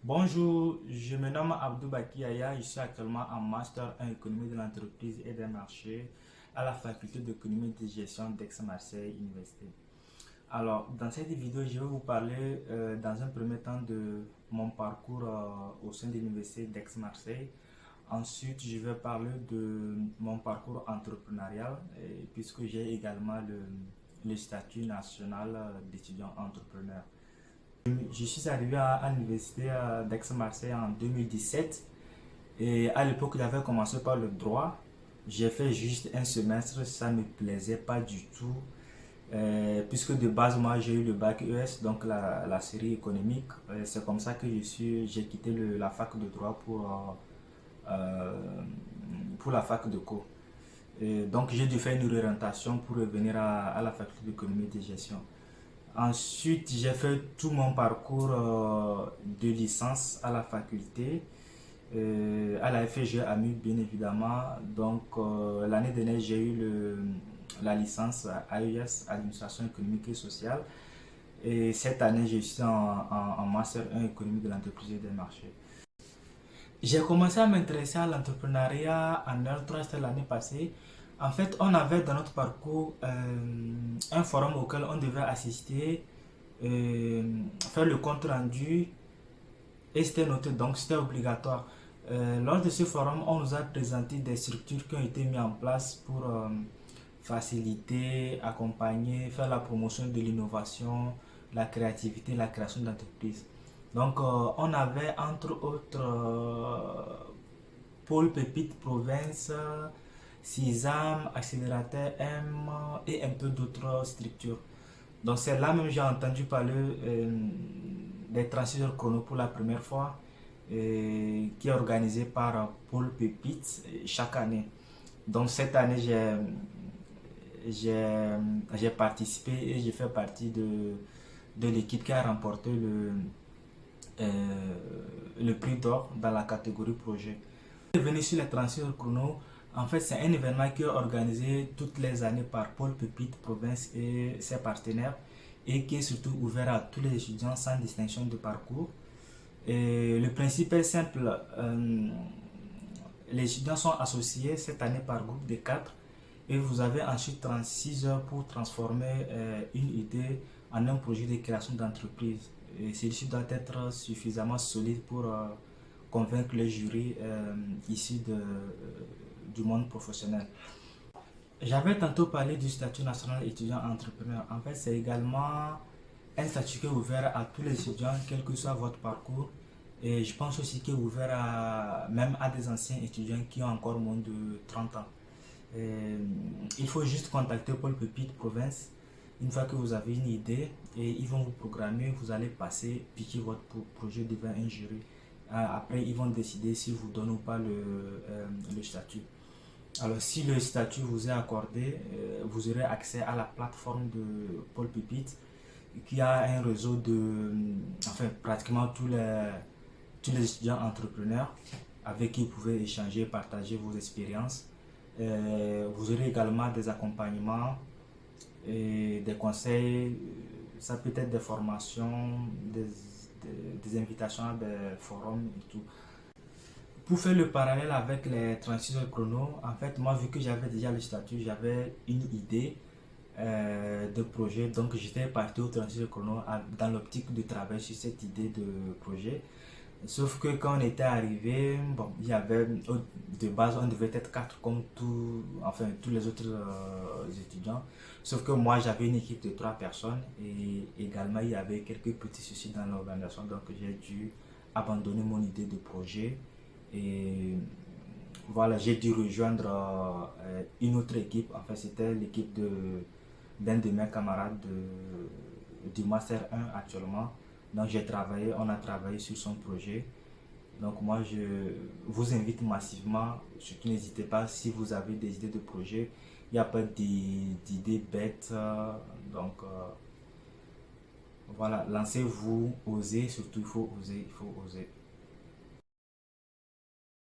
Bonjour, je me nomme Abdou Aya, je suis actuellement en Master 1 Économie de l'entreprise et des marchés à la Faculté d'économie et de gestion d'Aix-Marseille Université. Alors, dans cette vidéo, je vais vous parler dans un premier temps de mon parcours au sein de l'Université d'Aix-Marseille. Ensuite, je vais parler de mon parcours entrepreneurial, puisque j'ai également le statut national d'étudiant entrepreneur. Je suis arrivé à l'université d'Aix-Marseille en 2017 et à l'époque j'avais commencé par le droit. J'ai fait juste un semestre, ça ne me plaisait pas du tout puisque de base moi j'ai eu le bac ES, donc la série économique. C'est comme ça que j'ai quitté la fac de droit pour la fac de co. Et donc j'ai dû faire une orientation pour revenir à la faculté d'économie et de gestion. Ensuite, j'ai fait tout mon parcours de licence à la faculté, à la FG AMU bien évidemment. Donc l'année dernière, j'ai eu la licence AES, Administration économique et sociale. Et cette année, je suis en Master 1 Économie de l'entreprise et des marchés. J'ai commencé à m'intéresser à l'entrepreneuriat en L3, c'était l'année passée. En fait, on avait dans notre parcours un forum auquel on devait assister, faire le compte rendu et c'était noté, donc c'était obligatoire. Lors de ce forum, on nous a présenté des structures qui ont été mises en place pour faciliter, accompagner, faire la promotion de l'innovation, la créativité, la création d'entreprises. Donc, on avait entre autres Pôle Pépite Province, CISAM, Accélérateur M et un peu d'autres structures. Donc, c'est là même que j'ai entendu parler des transferts chrono pour la première fois, qui est organisé par Pôle Pépite chaque année. Donc, cette année, j'ai participé et j'ai fait partie de l'équipe qui a remporté le prix d'or dans la catégorie projet. Venu sur les transferts chrono, en fait, c'est un événement qui est organisé toutes les années par Pôle Pépite Province et ses partenaires et qui est surtout ouvert à tous les étudiants sans distinction de parcours. Et le principe est simple. Les étudiants sont associés cette année par groupe de 4 et vous avez ensuite 36 heures pour transformer une idée en un projet de création d'entreprise. Et celui-ci doit être suffisamment solide pour convaincre les jurys issus du monde professionnel. J'avais tantôt parlé du statut national étudiant entrepreneur. En fait, c'est également un statut qui est ouvert à tous les étudiants, quel que soit votre parcours. Et je pense aussi qu'il est ouvert même à des anciens étudiants qui ont encore moins de 30 ans. Il faut juste contacter Pôle Pépite Province une fois que vous avez une idée et ils vont vous programmer, vous allez passer, piquer votre projet devant un jury. Après, ils vont décider si vous donnent ou pas le statut. Alors, si le statut vous est accordé, vous aurez accès à la plateforme de Pôle Pépite qui a un réseau de, enfin, pratiquement tous les étudiants entrepreneurs avec qui vous pouvez échanger, partager vos expériences. Vous aurez également des accompagnements et des conseils, ça peut être des formations, des invitations à des forums et tout. Pour faire le parallèle avec les 36 heures chrono, en fait, moi, vu que j'avais déjà le statut, j'avais une idée de projet. Donc, j'étais parti au 36 heures chrono dans l'optique de travailler sur cette idée de projet. Sauf que quand on était arrivé, bon, il y avait, de base, on devait être 4 comme tous les autres étudiants. Sauf que moi, j'avais une équipe de 3 personnes et également, il y avait quelques petits soucis dans l'organisation. Donc, j'ai dû abandonner mon idée de projet. Et voilà, j'ai dû rejoindre une autre équipe. Enfin, c'était l'équipe d'un de mes camarades du Master 1 actuellement. Donc, on a travaillé sur son projet. Donc, moi, je vous invite massivement, surtout n'hésitez pas si vous avez des idées de projet. Il n'y a pas d'idées bêtes. Donc, voilà, lancez-vous, osez, surtout il faut oser, il faut oser.